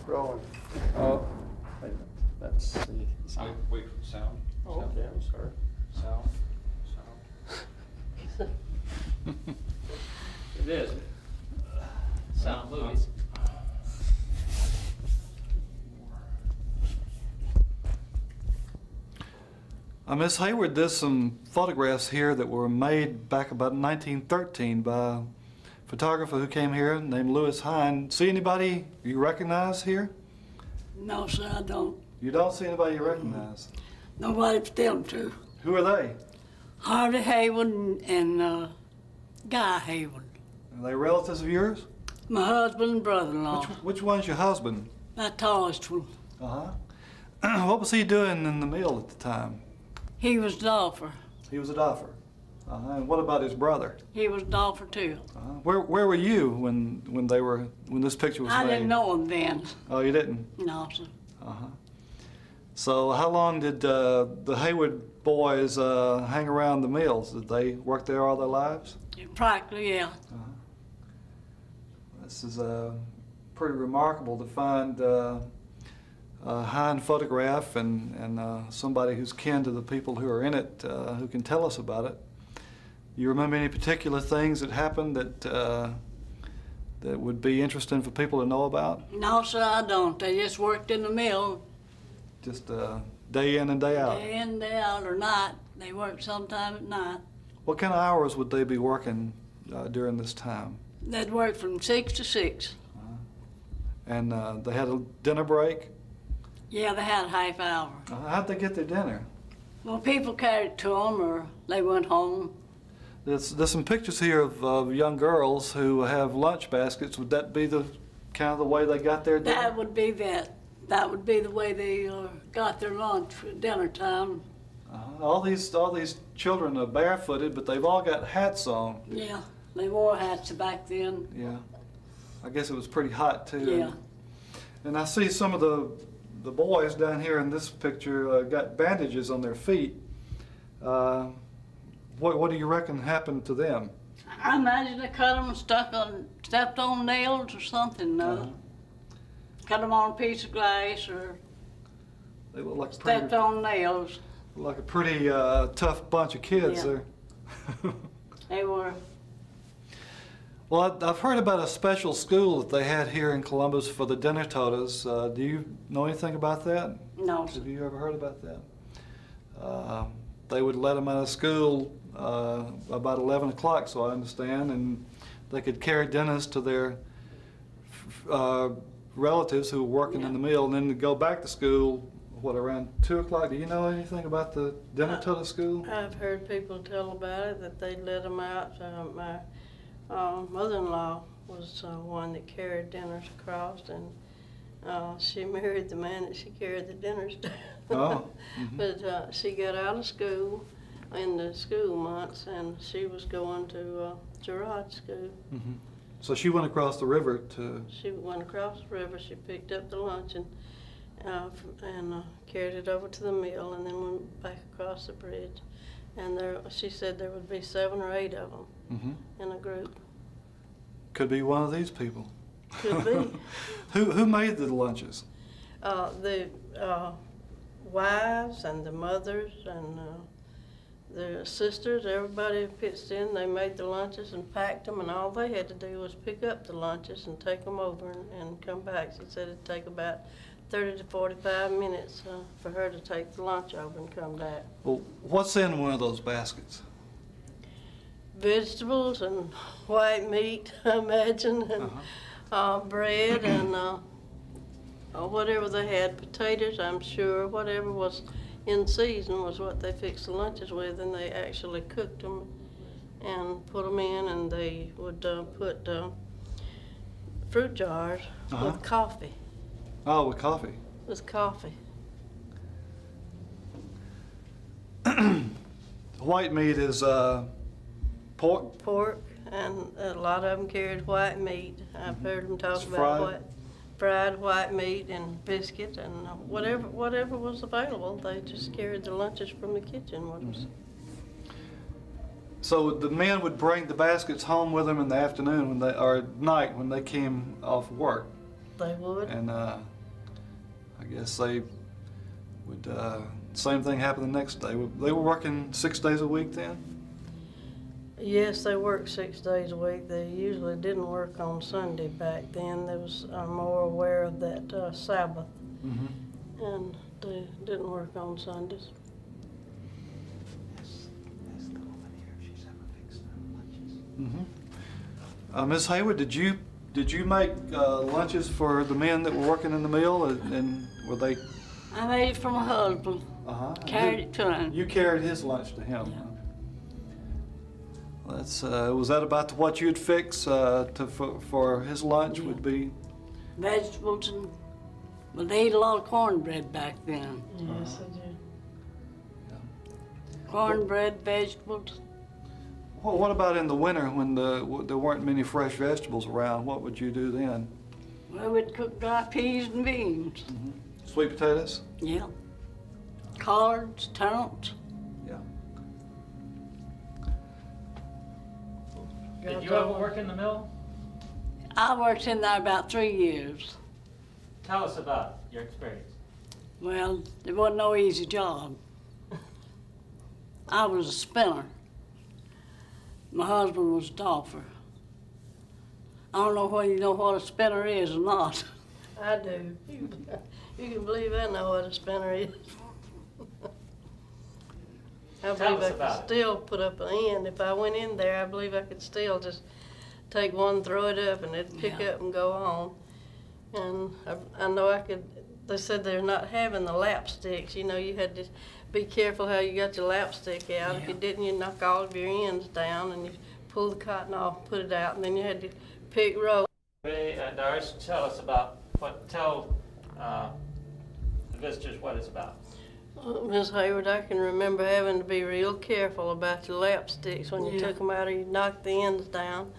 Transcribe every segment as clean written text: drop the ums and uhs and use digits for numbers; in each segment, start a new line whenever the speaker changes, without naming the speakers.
Rolling.
Oh, wait a minute. Let's see. Sound.
Wait for the sound.
Oh,
Sound.
okay, I'm sorry.
Sound.
It is. Sound movies.
Miss Haywood, there's some photographs here that were made back about 1913 by a photographer who came here named Lewis Hine. See anybody you recognize here?
No, sir, I don't.
You don't see anybody you recognize?
Nobody to tell them to.
Who are they?
Harvey Haywood and Guy Haywood.
Are they relatives of yours?
My husband and brother-in-law.
Which one's your husband?
That tallest one.
Uh-huh. What was he doing in the mill at the time?
He was golfer.
He was a doffer. And what about his brother?
He was golfer too.
Where were you when this picture was made?
I didn't know him then.
Oh, you didn't?
No, sir.
Uh-huh. So how long did the Haywood boys hang around the mills? Did they work there all their lives?
Practically, yeah.
This is pretty remarkable to find a Hine photograph and somebody who's kin to the people who are in it who can tell us about it. You remember any particular things that happened that would be interesting for people to know about?
No, sir, I don't. They just worked in the mill.
Just day in and day out?
Day in, day out, or night. They worked sometime at night.
What kind of hours would they be working during this time?
They'd work from 6 to 6.
And they had a dinner break?
Yeah, they had a half hour.
How'd they get their dinner?
Well, people carried it to them, or they went home.
There's some pictures here of young girls who have lunch baskets. Would that be the kind of the way they got their dinner?
That would be that. That would be the way they got their lunch for dinner time.
All these children are barefooted, but they've all got hats on.
Yeah, they wore hats back then.
Yeah, I guess it was pretty hot too.
Yeah.
And I see some of the boys down here in this picture got bandages on their feet. What do you reckon happened to them?
I imagine they cut them and stepped on nails or something. Cut them on a piece of glass or
They look like
stepped on nails.
like a pretty tough bunch of kids
Yeah.
there.
They were.
Well, I've heard about a special school that they had here in Columbus for the dinner totas. Do you know anything about that?
No, sir.
Have you ever heard about that? They would let them out of school about 11 o'clock, so I understand, and they could carry dinners to their relatives who were working in the mill, and then go back to school, what, around 2 o'clock? Do you know anything about the dinner tota school?
I've heard people tell about it, that they let them out. My mother-in-law was one that carried dinners across, and she married the man that she carried the dinners to.
Oh. Mm-hmm.
But she got out of school in the school months, and she was going to Gerard School.
Mm-hmm. So she went across the river to...
She went across the river, she picked up the lunch and carried it over to the mill, and then went back across the bridge. And she said there would be 7 or 8 of them in a group.
Could be one of these people.
Could be.
Who made the lunches?
The wives and the mothers and the sisters, everybody pitched in. They made the lunches and packed them, and all they had to do was pick up the lunches and take them over and come back. She said it'd take about 30 to 45 minutes for her to take the lunch over and come back.
Well, what's in one of those baskets?
Vegetables and white meat, I imagine, and bread and whatever they had, potatoes, I'm sure, whatever was in season was what they fixed the lunches with, and they actually cooked them and put them in, and they would put fruit jars with coffee.
Oh, with coffee.
With coffee.
White meat is pork?
Pork, and a lot of them carried white meat. I've heard them talk
It's
about fried white meat and biscuit and whatever was available. They just carried the lunches from the kitchen with us.
So the men would bring the baskets home with them in the afternoon or at night when they came off work.
They would.
And I guess they would, same thing happen the next day. They were working 6 days a week then?
Yes, they worked 6 days a week. They usually didn't work on Sunday back then. They was more aware of that Sabbath, and they didn't work on Sundays.
Miss Haywood, did you make lunches for the men that were working in the mill, and were they?
I made it for my husband. Carried it to him.
You carried his lunch to him.
Yeah.
That's was that about what you'd fix for his lunch?
Yeah.
Would be
Vegetables and, well, they ate a lot of cornbread back then.
Yes, I did.
Cornbread, vegetables.
Well, what about in the winter when there weren't many fresh vegetables around? What would you do then?
Well, we'd cook dry peas and beans.
Sweet potatoes?
Yeah. Collards, turnips.
Yeah.
Did you ever work in the mill?
I worked in there about 3 years.
Tell us about your experience.
Well, it wasn't no easy job. I was a spinner. My husband was a doffer. I don't know whether you know what a spinner is or not.
I do. You can believe I know what a spinner is. I
Tell
believe
us
I could
about it.
still put up an end. If I went in there, I believe I could still just take one, throw it up, and it'd pick
Yeah.
up and go on. And I know I could. They said they're not having the lap sticks. You know, you had to be careful how you got your lap stick out. If
Yeah.
you didn't, you'd knock all of your ends down, and you pull the cotton off, put it out, and then you had to pick row.
Hey, Doris, tell us about tell the visitors what it's about.
Miss Hayward, I can remember having to be real careful about your lap sticks when you
Yeah.
took them out, or you knocked the ends down.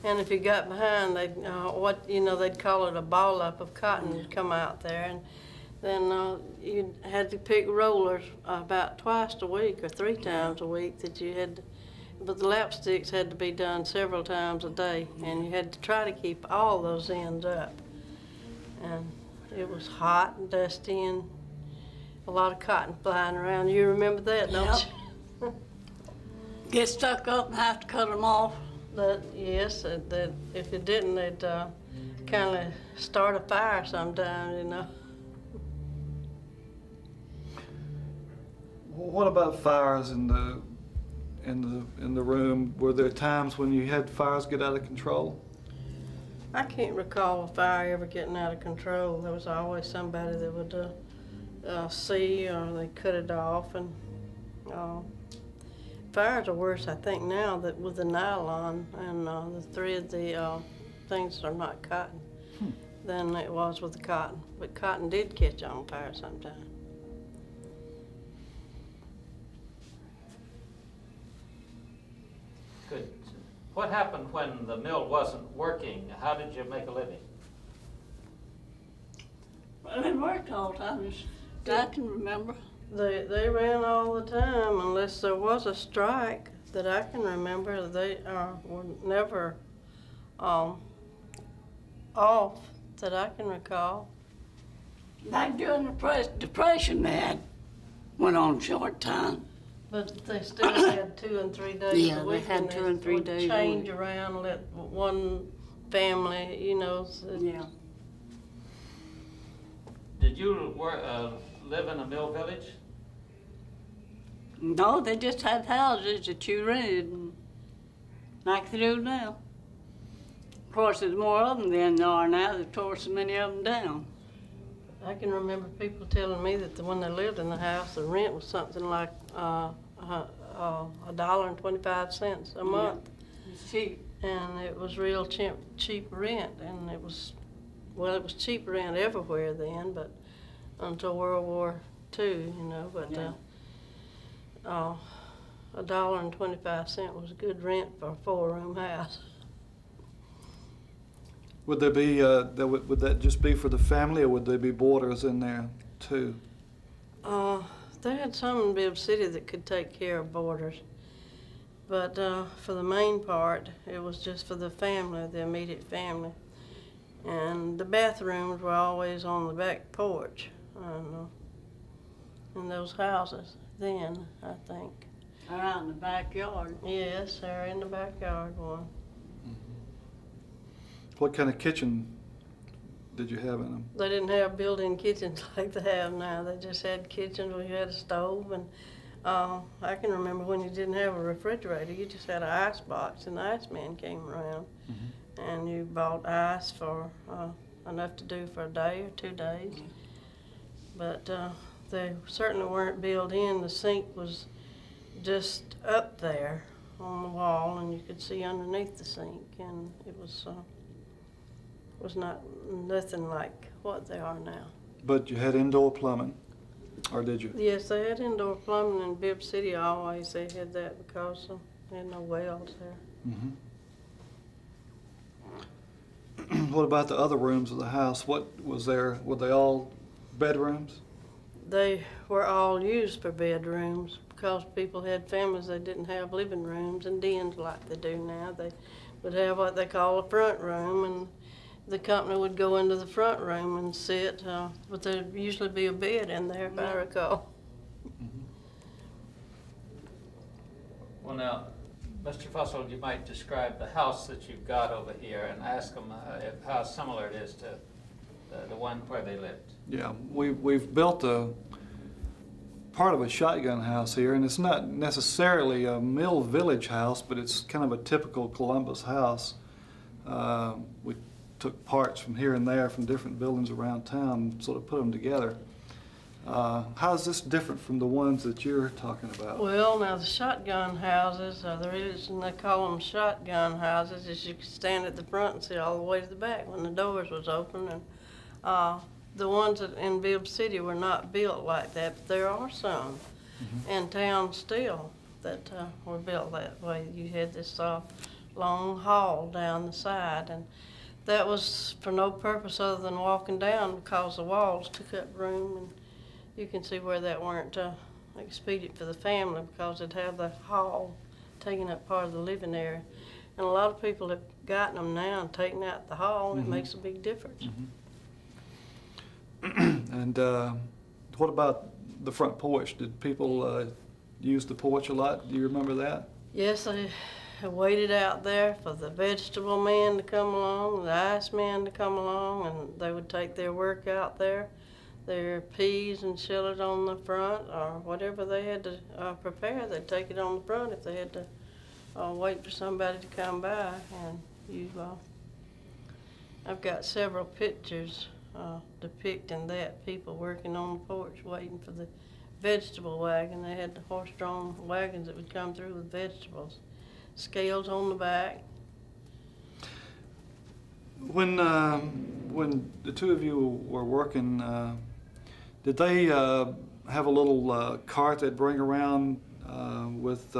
And if you got behind, they'd they'd call it a ball up of cotton would come out there, and then you had to pick rollers about twice a week or 3 times a week that you had to, but the lap sticks had to be done several times a day, and you had to try to keep all those ends up. And it was hot and dusty and a lot of cotton flying around. You remember that, don't you?
Get stuck up and have to cut them off.
Yes, that if it didn't, they'd kind of start a fire sometimes, you know.
What about fires in the room? Were there times when you had fires get out of control?
I can't recall a fire ever getting out of control. There was always somebody that would see, or they cut it off, and fires are worse, I think, now that with the nylon and the thread, the things that are not cotton, than it was with the cotton. But cotton did catch on fire sometimes.
Good. What happened when the mill wasn't working? How did you make a living?
Well, it worked all the time, as I can remember.
They ran all the time unless there was a strike that I can remember. They were never off that I can recall.
Back during the Depression, they had went on short time.
But they still had 2 and 3 days
Yeah,
a
they
week.
had
and
2 and 3
would
days a
change
week.
around, let one family, you know.
Yeah.
Did you live in a mill village?
No, they just had houses that you rented, and like they do now. Of course, there's more of them than there are now. They've tore so many of them down.
I can remember people telling me that when they lived in the house, the rent was something like $1.25 a month.
It's cheap.
And it was real cheap rent, and it was cheap rent everywhere then, but until World War II, you know, but
Yeah.
$1.25 was good rent for a 4-room house.
Would there be would that just be for the family, or would there be boarders in there too?
They had some in Bibb City that could take care of boarders, but for the main part, it was just for the family, the immediate family. And the bathrooms were always on the back porch, in those houses then, I think.
Around the backyard.
Yes, they're in the backyard one.
What kind of kitchen did you have in them?
They didn't have built-in kitchens like they have now. They just had kitchens where you had a stove, and I can remember when you didn't have a refrigerator, you just had an ice box, and the iceman came around, and you bought ice for enough to do for a day or 2 days. But they certainly weren't built in. The sink was just up there on the wall, and you could see underneath the sink, and it was not nothing like what they are now.
But you had indoor plumbing, or did you?
Yes, they had indoor plumbing in Bibb City always. They had that because they had no wells there.
What about the other rooms of the house? What was there? Were they all bedrooms?
They were all used for bedrooms because people had families that didn't have living rooms and dens like they do now. They would have what they call a front room, and the company would go into the front room and sit, but there'd usually be a bed in there, if I recall.
Well, now, Mr. Fussel, you might describe the house that you've got over here and ask them how similar it is to the one where they lived.
Yeah, we've built a part of a shotgun house here, and it's not necessarily a Mill Village house, but it's kind of a typical Columbus house. We took parts from here and there from different buildings around town and sort of put them together. How is this different from the ones that you're talking about?
Well, now the shotgun houses, the reason they call them shotgun houses is you could stand at the front and see all the way to the back when the doors was open. And the ones in Bibb City were not built like that, but there are some in town still that were built that way. You had this long hall down the side, and that was for no purpose other than walking down because the walls took up room, and you can see where that weren't expedient for the family because it'd have the hall taking up part of the living area. And a lot of people have gotten them now and taken out the hall, and it makes a big difference.
And what about the front porch? Did people use the porch a lot? Do you remember that?
Yes, they waited out there for the vegetable man to come along, the ice man to come along, and they would take their work out there, their peas and shell it on the front, or whatever they had to prepare, they'd take it on the front if they had to wait for somebody to come by. And I've got several pictures depicting that, people working on the porch waiting for the vegetable wagon. They had the horse-drawn wagons that would come through with vegetables. Scales on the back.
When the two of you were working, did they have a little cart they'd bring around with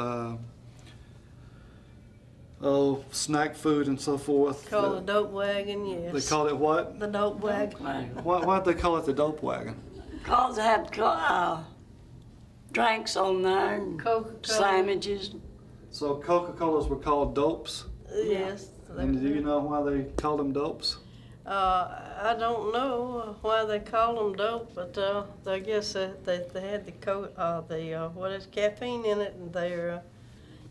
snack food and so forth?
Called the dope wagon, yes.
They called it what?
The dope wagon.
Why'd they call it the dope wagon?
Because they had drinks on there and
Coca-Cola.
sandwiches.
So Coca-Colas were called dopes?
Yes.
And do you know why they called them dopes?
I don't know why they call them dope, but I guess they had the caffeine in it, and they're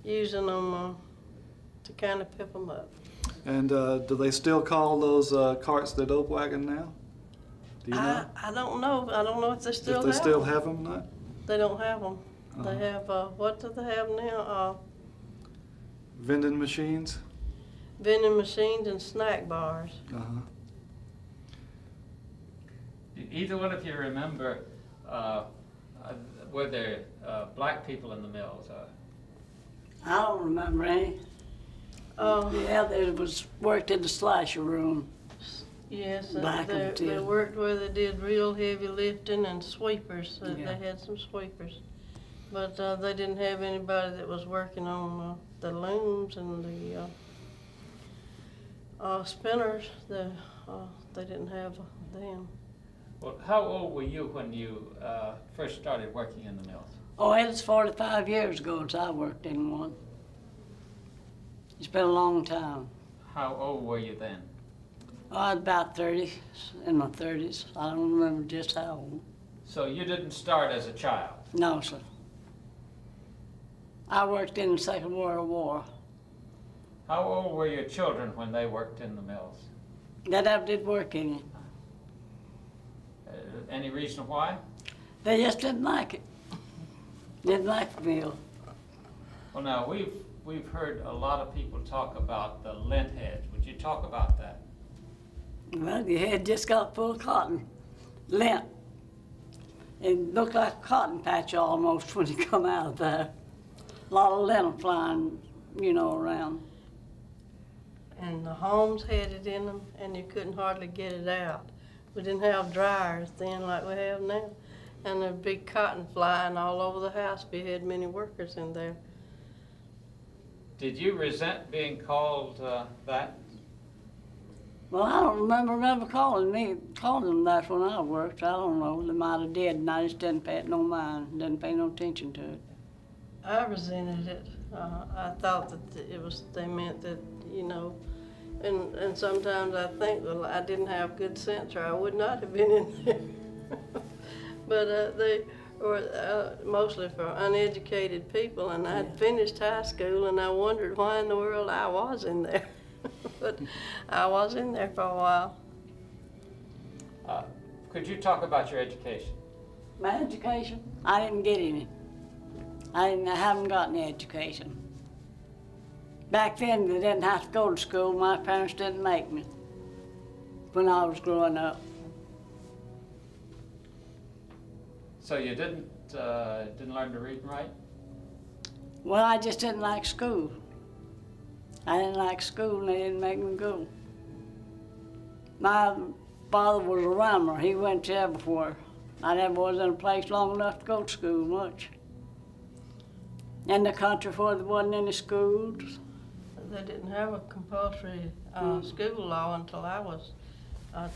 using them to kind of pep them up.
And do they still call those carts the dope wagon now? Do you know?
I don't know. I don't know if they still
If
have
they still
them.
have them, not?
They don't have them.
Uh-huh.
They have, what do they have now?
Vending machines?
Vending machines and snack bars.
Uh-huh.
Either one of you remember, were there black people in the mills?
I don't remember any. Yeah, they was worked in the slasher room.
Yes,
Back in the
they
day.
worked where they did real heavy lifting and sweepers.
Yeah.
They had some sweepers. But they didn't have anybody that was working on the looms and the spinners. They didn't have them.
Well, how old were you when you first started working in the mills?
Oh, it was 45 years ago since I worked in one. It's been a long time.
How old were you then?
I was about 30, in my 30s. I don't remember just how old.
So you didn't start as a child?
No, sir. I worked in the Second World War.
How old were your children when they worked in the mills?
That I did work in it.
Any reason why?
They just didn't like it. Didn't like the mill.
Well, now, we've heard a lot of people talk about the lint heads. Would you talk about that?
Well, your head just got full of cotton, lint. It looked like a cotton patch almost when you come out of there. A lot of lint flying, you know, around.
And the homes had it in them, and you couldn't hardly get it out. We didn't have dryers then like we have now. And there'd be cotton flying all over the house if you had many workers in there.
Did you resent being called that?
Well, I don't remember never calling them that when I worked. I don't know. They might have did, and I just didn't pay it no mind, didn't pay no attention to it.
I resented it. I thought that they meant that, you know, and sometimes I think, well, I didn't have good sense or I would not have been in there. But they were mostly for uneducated people, and I'd finished high school and I wondered why in the world I was in there. But I was in there for a while.
Could you talk about your education?
My education, I didn't get any. I haven't got any education. Back then, they didn't have to go to school. My parents didn't make me when I was growing up.
So you didn't learn to read and write?
Well, I just didn't like school. I didn't like school, and they didn't make me go. My father was a rammer. He went to everywhere. I never was in a place long enough to go to school much. In the country where there wasn't any schools.
They didn't have a compulsory school law until I was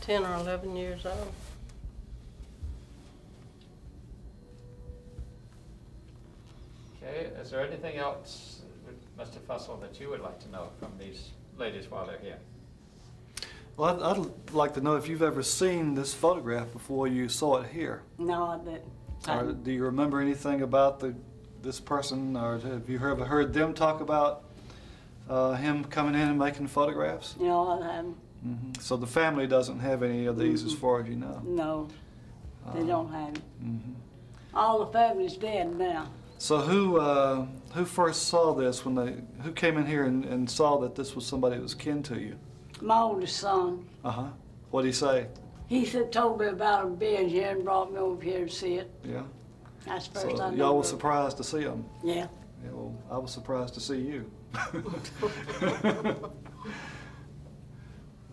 10 or 11 years old.
Okay, is there anything else, Mr. Fussel, that you would like to know from these ladies while they're here?
Well, I'd like to know if you've ever seen this photograph before you saw it here.
No, I didn't.
Or do you remember anything about this person, or have you ever heard them talk about him coming in and making photographs?
No, I haven't.
So the family doesn't have any of these as far as you know?
No, they don't have it.
Mm-hmm.
All the family's dead now.
So who first saw this who came in here and saw that this was somebody that was kin to you?
My oldest son,
Uh-huh. What'd he say?
he told me about him being here and brought me over here to see it.
Yeah.
That's the first
So
I know.
y'all was surprised to see him?
Yeah.
Yeah, well, I was surprised to see you.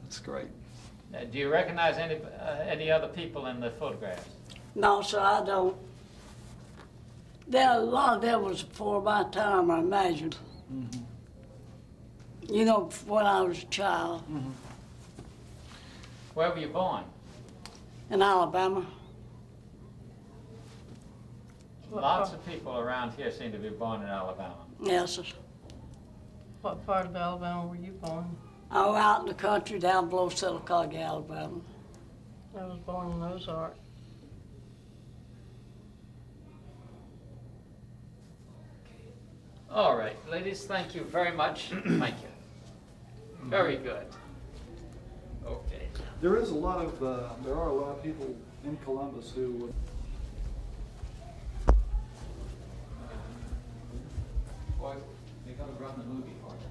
That's great.
Do you recognize any other people in the photographs?
No, sir, I don't. A lot of them was before my time, I imagine.
Mm-hmm.
You know, when I was a child
Mm-hmm.
Where were you born?
in Alabama.
Lots of people around here seem to be born in Alabama.
Yes, sir.
What part of Alabama were you born?
I was out in the country down below Sylacauga, Alabama.
I was born in Ozark.
All right, ladies, thank you very much. Thank you. Very good. Okay.
There are a lot of people in Columbus who would.
Boy, you're gonna run the movie for you.